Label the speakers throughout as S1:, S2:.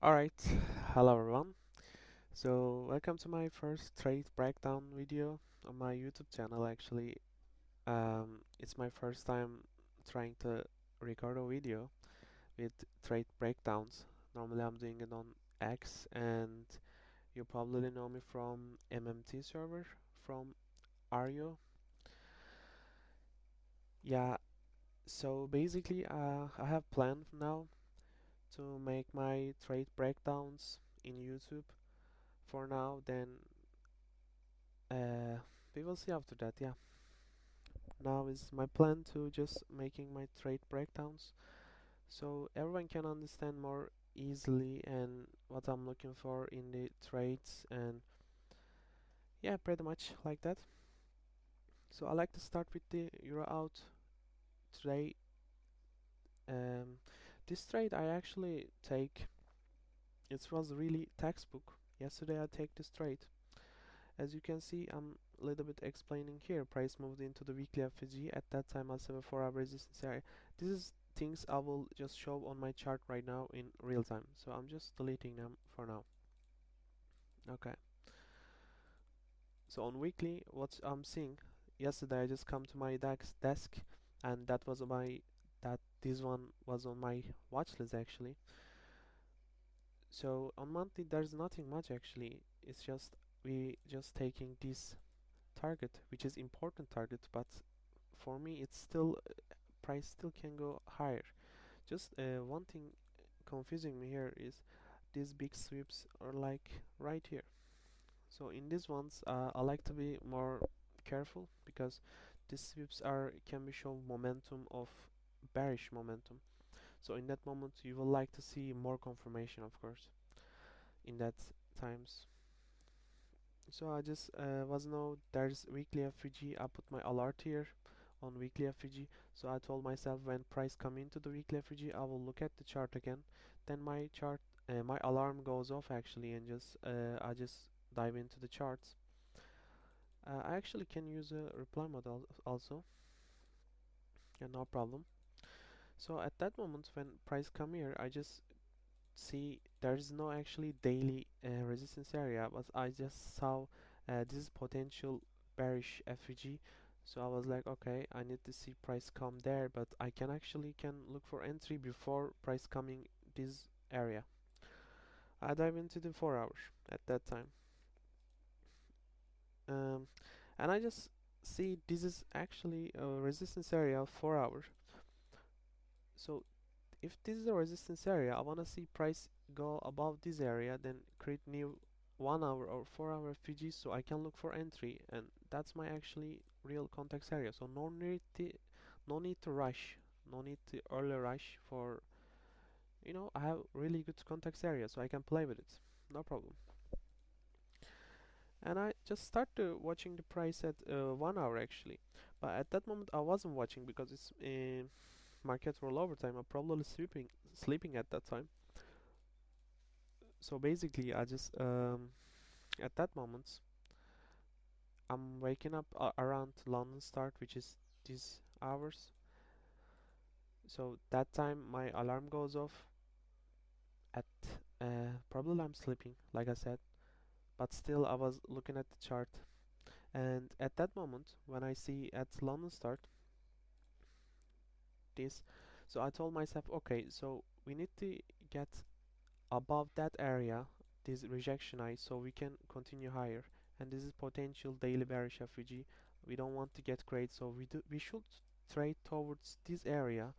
S1: Alright, hello everyone. So welcome to my first trade breakdown video on my YouTube channel. Actually, it's my first time trying to record a video with trade breakdowns. Normally I'm doing it on X, and you probably know me from MMT server from Arjo. Yeah, so basically I have planned now to make my trade breakdowns in YouTube for now. Then Uh, we will see after that, yeah. Now is my plan to just making my trade breakdowns so everyone can understand more easily and what I'm looking for in the trades, and yeah, pretty much like that. So I like to start with the euro out today. Um, this trade I actually take, it was really textbook. Yesterday I take this trade. As you can see, I'm a little bit explaining here. Price moved into the weekly FVG. At that time, I set a 4-hour resistance area. This is things I will just show on my chart right now in real time. So I'm just deleting them for now. Okay. So on weekly, what I'm seeing, yesterday I just come to my desk, and this one was on my watch list actually. So on monthly, there's nothing much actually. It's just we just taking this target, which is important target, but for me it's still price still can go higher. Just one thing confusing me here is these big sweeps are like right here. So in these ones I like to be more careful because these sweeps are can be show momentum of bearish momentum. So in that moment you will like to see more confirmation, of course, in that times. So I just was know there's weekly FVG. I put my alert here on weekly FVG. So I told myself when price come into the weekly FVG, I will look at the chart again. Then my alarm goes off actually, and I just dive into the charts. I actually can use a reply model also, yeah, no problem. So at that moment when price come here, I just see there is no actually daily resistance area, but I just saw this is potential bearish FVG. So I was like, okay, I need to see price come there, but I can look for entry before price coming this area. I dive into the 4 hours at that time, um, and I just see this is actually a resistance area of 4 hours. So if this is a resistance area, I want to see price go above this area, then create new 1 hour or 4 hour FVG so I can look for entry, and that's my actually real context area. So no need to rush, no need to early rush for, I have really good context area so I can play with it, no problem. And I just started watching the price at 1 hour actually, but at that moment I wasn't watching because it's markets were lower time. I'm probably sleeping at that time. So basically I just at that moment I'm waking up around London start, which is these hours. So that time my alarm goes off at probably I'm sleeping like I said, but still I was looking at the chart. And at that moment when I see at London start this, so I told myself, okay, so we need to get above that area, this rejection eye, so we can continue higher. And this is potential daily bearish FVG. We don't want to get great, so we should trade towards this area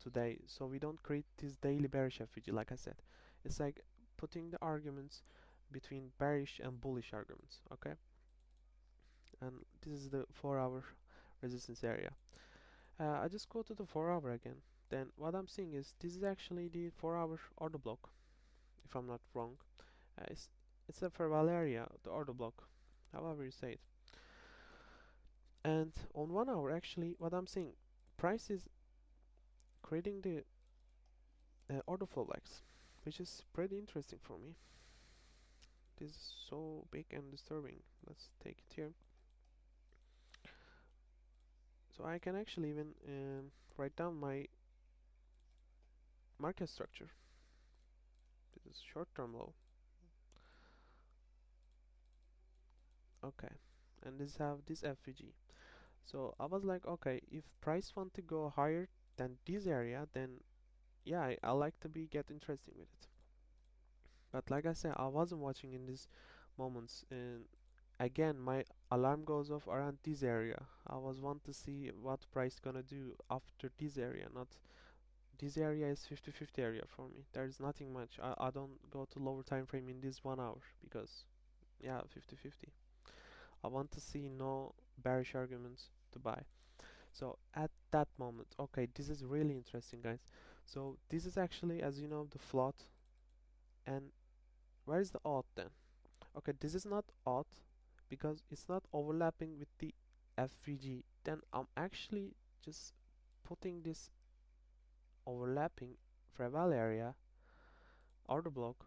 S1: today, so we don't create this daily bearish FVG. Like I said, it's like putting the arguments between bearish and bullish arguments. Okay, and this is the 4 hour resistance area. I just go to the 4 hour again. Then what I'm seeing is this is actually the 4 hour order block, if I'm not wrong. It's a Ferval area, the order block, however you say it. And on 1 hour, actually, what I'm seeing, price is creating the order flow legs, which is pretty interesting for me. This is so big and disturbing. Let's take it here. So I can actually even write down my market structure. This is short-term low. Okay, and this have this FVG. So I was like, okay, if price want to go higher than this area, then yeah, I like to be get interesting with it. But like I said, I wasn't watching in these moments, and again my alarm goes off around this area. I was want to see what price gonna do after this area, not this area is 50-50 area for me. There's nothing much. I don't go to lower time frame in this 1 hour because yeah, 50-50. I want to see no bearish arguments to buy. So at that moment, okay, this is really interesting, guys. So this is actually, as you know, the float. And where is the odd then? Okay, this is not odd because it's not overlapping with the FVG. Then I'm actually just putting this overlapping Freval area order block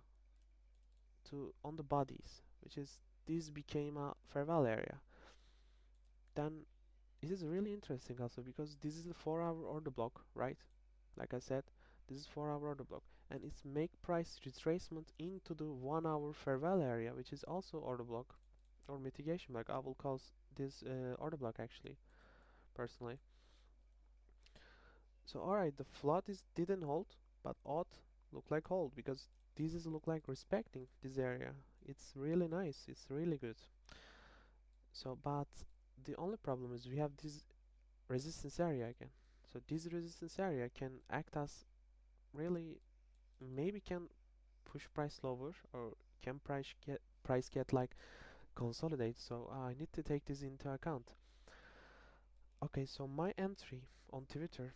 S1: to on the bodies, which is this became a Freval area. Then it is really interesting also because this is the 4-hour order block, right? Like I said, this is 4-hour order block, and it's make price retracement into the 1-hour Freval area, which is also order block or mitigation block. I will call this order block actually, personally. So alright, the float is didn't hold, but odd look like hold because this is look like respecting this area. It's really nice. It's really good. So, but the only problem is we have this resistance area again. So this resistance area can act as really maybe can push price lower or can price get like consolidate. So I need to take this into account. Okay, so my entry on Twitter,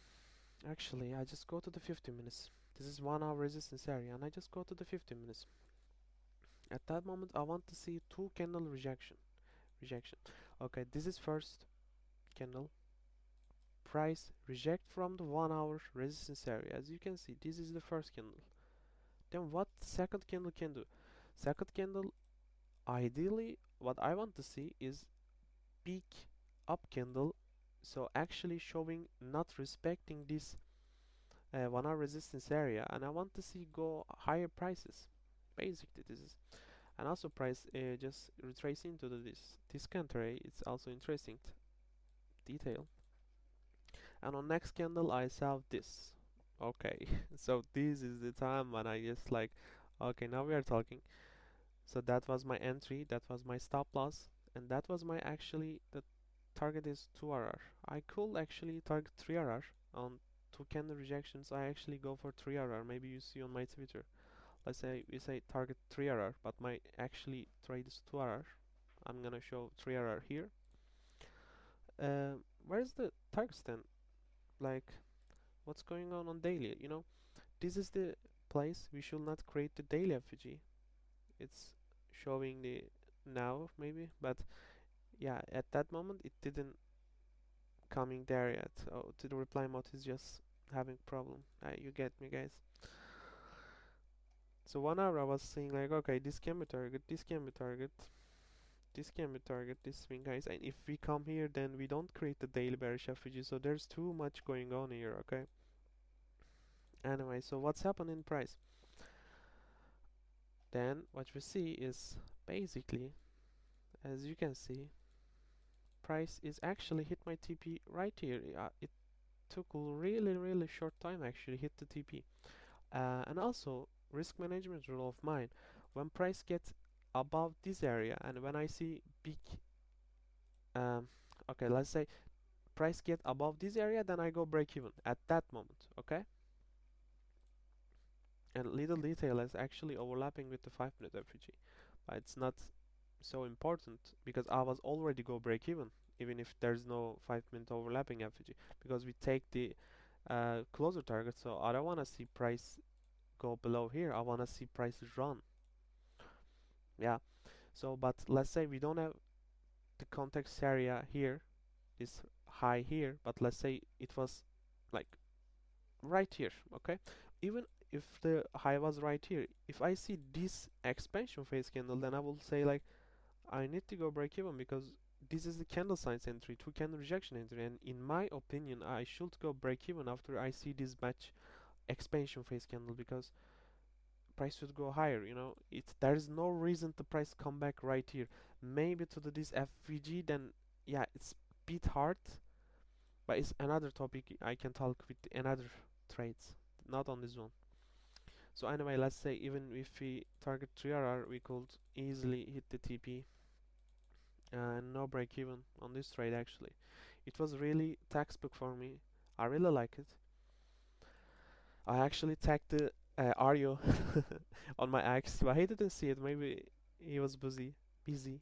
S1: actually I just go to the 50 minutes. This is 1 hour resistance area and I just go to the 50 minutes. At that moment I want to see two candle rejection. Okay, this is first candle. Price reject from the 1 hour resistance area. As you can see, this is the first candle. Then what second candle can do? Second candle, ideally what I want to see is peak up candle, so actually showing not respecting this 1 hour resistance area, and I want to see go higher prices. Basically this is, and also price just retracing to this discount area. It's also interesting detail. And on next candle I saw this. Okay, so this is the time when I just like, okay, now we are talking. So that was my entry, that was my stop loss, and that was my actually the target is 2RR. I could actually target 3RR on two candle rejections. I actually go for 3RR. Maybe you see on my Twitter. Let's say we say target 3RR, but my actually trade is 2RR. I'm gonna show 3RR here. Where's the target stand? Like, what's going on daily? You know, this is the place we should not create the daily FVG. It's showing the now maybe, but yeah, at that moment it didn't coming there yet. So to the reply mode is just having problem. You get me, guys. So 1 hour I was saying like, okay, this can be target, this can be target, this can be target, this swing, guys. And if we come here, then we don't create the daily bearish FVG. So there's too much going on here. Okay. Anyway, so what's happened in price? Then what we see is basically, as you can see, price is actually hit my TP right here. It took really short time actually hit the TP. And also risk management rule of mine, when price gets above this area and when I see big okay, let's say price get above this area, then I go break even at that moment. Okay, and little detail is actually overlapping with the 5-minute FVG, but it's not so important because I was already go break even if there's no 5-minute overlapping FVG, because we take the closer target. So I don't want to see price go below here. I want to see prices run. Yeah. So but let's say we don't have the context area here is high here, but let's say it was like right here. Okay, even if the high was right here, if I see this expansion phase candle, then I will say like I need to go break even because this is the candle signs entry, two candle rejection entry, and in my opinion I should go break even after I see this match expansion phase candle, because price should go higher, you know. There is no reason the price come back right here. Maybe to this FVG, then yeah, it's bit hard, but it's another topic I can talk with another trades, not on this one. So anyway, let's say even if we target 3RR, we could easily hit the TP and no break even on this trade. Actually, it was really textbook for me. I really like it. I actually tagged the Arjo on my axe, but he didn't see it. Maybe he was busy. Busy.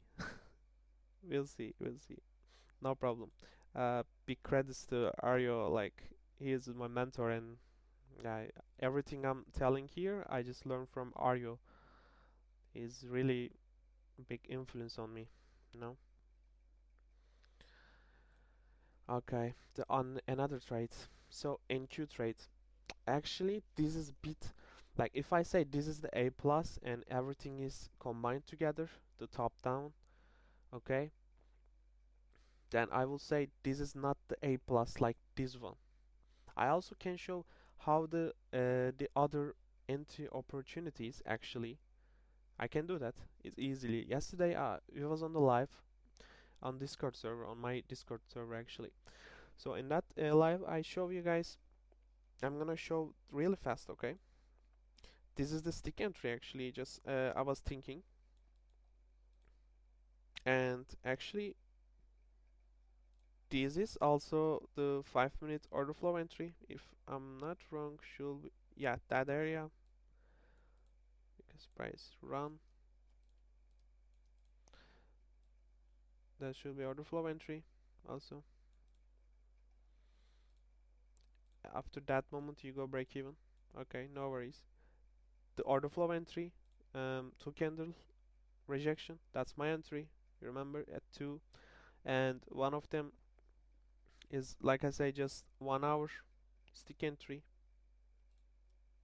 S1: We'll see. We'll see. No problem. Big credits to Arjo. Like, he is my mentor, and yeah, everything I'm telling here, I just learned from Arjo. He's really big influence on me. You know. Okay. On another trade. So NQ trade. Actually, this is a bit like if I say this is the A plus and everything is combined together, the top down, okay, then I will say this is not the A plus like this one. I also can show how the other entry opportunities actually I can do that. It's easily. Yesterday it was on the live on Discord server, on my Discord server actually. So in that live I show you guys. I'm gonna show really fast, okay? This is the stick entry actually. Just I was thinking, and actually this is also the 5-minute order flow entry. If I'm not wrong, should be, yeah, that area, because price run, that should be order flow entry also. After that moment you go break even. Okay, no worries. The order flow entry, 2 candle rejection, that's my entry. You remember at 2, and one of them is like I say just 1 hour stick entry.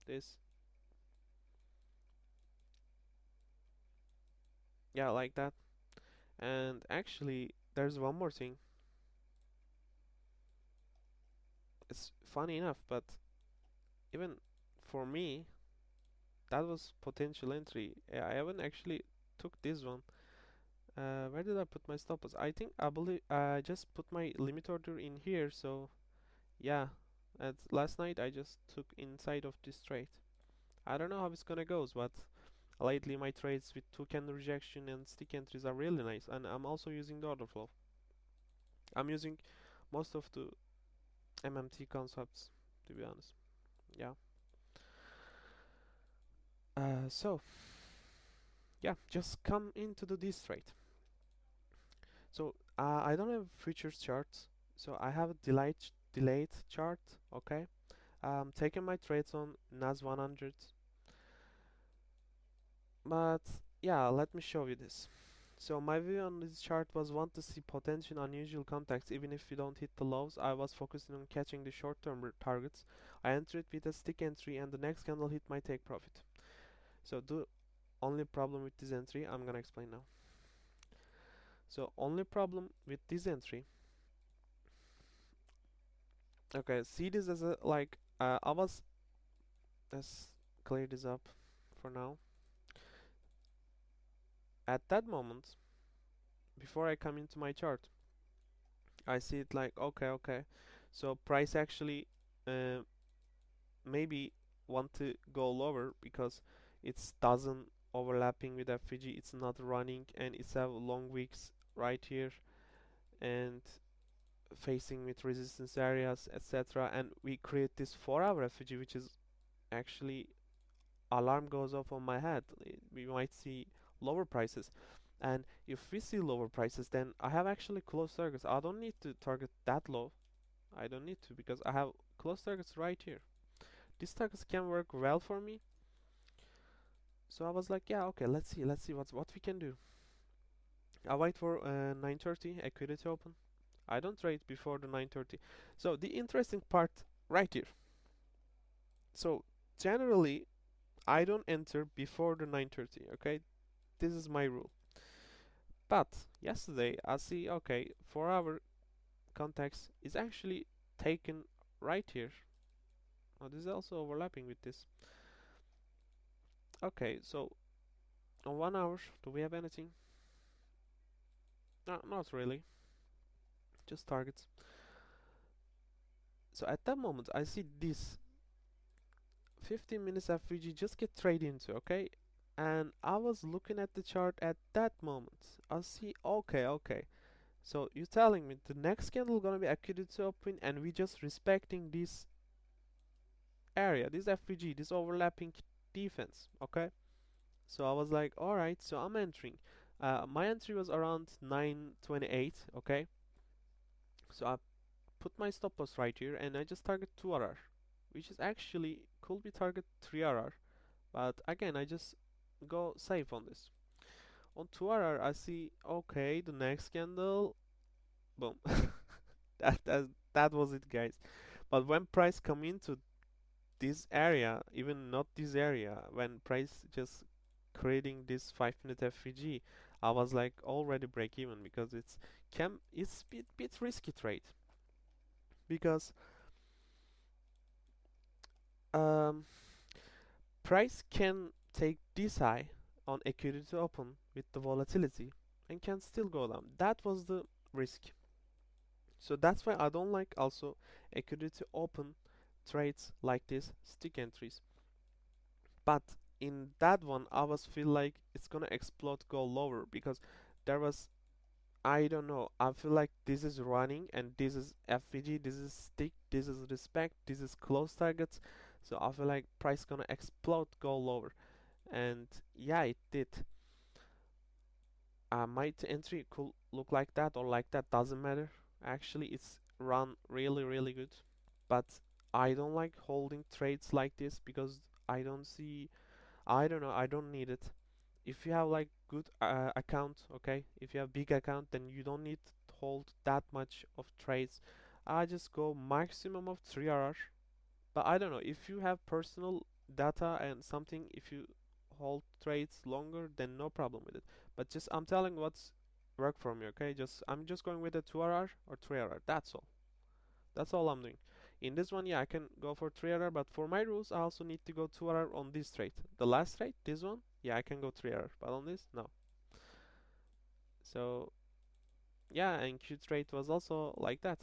S1: This, yeah, like that. And actually there's one more thing. It's funny enough, but even for me that was potential entry. I haven't actually took this one. Where did I put my stop loss? I think I believe I just put my limit order in here. So yeah, and last night I just took inside of this trade. I don't know how it's gonna goes, but lately my trades with 2 candle rejection and stick entries are really nice, and I'm also using the order flow. I'm using most of the MMT concepts, to be honest. Yeah. So yeah, just come into the this trade. So I don't have futures charts, so I have a delayed chart. Okay, taking my trades on NAS 100, but yeah, let me show you this. So my view on this chart was want to see potential unusual contacts even if we don't hit the lows. I was focusing on catching the short-term targets. I entered with a stick entry and the next candle hit my take profit. So the only problem with this entry I'm gonna explain now. So only problem with this entry, okay, see this as a like let's clear this up for now. At that moment, before I come into my chart, I see it like okay, so price actually uh, maybe want to go lower because it doesn't overlapping with FVG, it's not running, and it's have long wicks right here and facing with resistance areas, etc. And we create this 4-hour FVG, which is actually alarm goes off on my head. We might see lower prices, and if we see lower prices, then I have actually close targets. I don't need to target that low. I don't need to, because I have close targets right here. These targets can work well for me. So I was like, yeah, okay, let's see what we can do. I wait for 9:30 equity open. I don't trade before the 9:30. So the interesting part right here. So generally I don't enter before the 9:30. Okay, this is my rule. But yesterday I see, okay, 4-hour context is actually taken right here. Oh, this is also overlapping with this. Okay, so on 1 hour, do we have anything? No, not really, just targets. So at that moment, I see this 15 minutes FVG just get traded into, okay? And I was looking at the chart at that moment. I see, okay. So you're telling me the next candle gonna be accurate to open and we just respecting this area, this FVG, this overlapping defense, okay? So I was like, alright, so I'm entering. My entry was around 928, okay? So I put my stop loss right here and I just target 2RR, which is actually could be target 3RR. But again, I just go safe on this. On 2RR, I see, okay, the next candle, boom. that, that, that was it, guys. But when price come into this area, even not this area, when price just creating this 5 minute FVG, I was like already break even because it's bit risky trade because um, price can take this high on equity to open with the volatility and can still go down. That was the risk. So that's why I don't like also equity to open trades like this stick entries. But in that one, I was feel like it's gonna explode, go lower because there was I don't know. I feel like this is running and this is FVG, this is stick, this is respect, this is close targets. So I feel like price gonna explode, go lower. And yeah, it did. My entry could look like that or like that, doesn't matter. Actually, it's run really good. But I don't like holding trades like this because I don't see, I don't know, I don't need it. If you have like good account, okay, if you have big account, then you don't need to hold that much of trades. I just go maximum of 3RR. But I don't know if you have personal data and something, if you hold trades longer, then no problem with it. But just I'm telling what's work for me, okay? Just I'm just going with a 2RR or 3RR. That's all. That's all I'm doing. In this one, yeah, I can go for 3RR, but for my rules, I also need to go 2RR on this trade. The last trade, this one, yeah, I can go 3RR, but on this, no. So, yeah, and Q trade was also like that.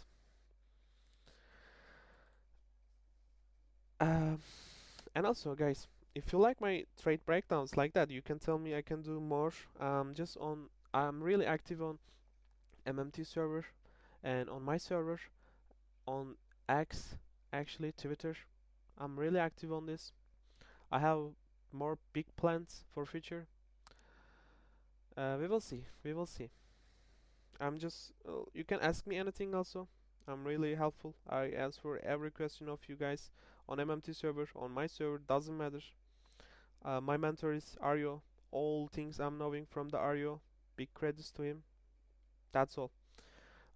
S1: Um, and also, guys, if you like my trade breakdowns like that, you can tell me I can do more. Just on, I'm really active on MMT server and on my server on X, actually Twitter. I'm really active on this. I have more big plans for future. We will see. We will see. I'm just. You can ask me anything also. I'm really helpful. I answer every question of you guys on MMT server, on my server. Doesn't matter. My mentor is Arjo. All things I'm knowing from the Arjo. Big credits to him. That's all.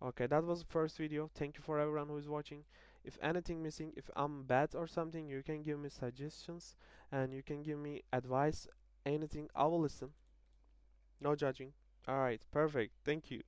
S1: Okay, that was the first video. Thank you for everyone who is watching. If anything missing, if I'm bad or something, you can give me suggestions and you can give me advice. Anything, I will listen. No judging. Alright, perfect. Thank you.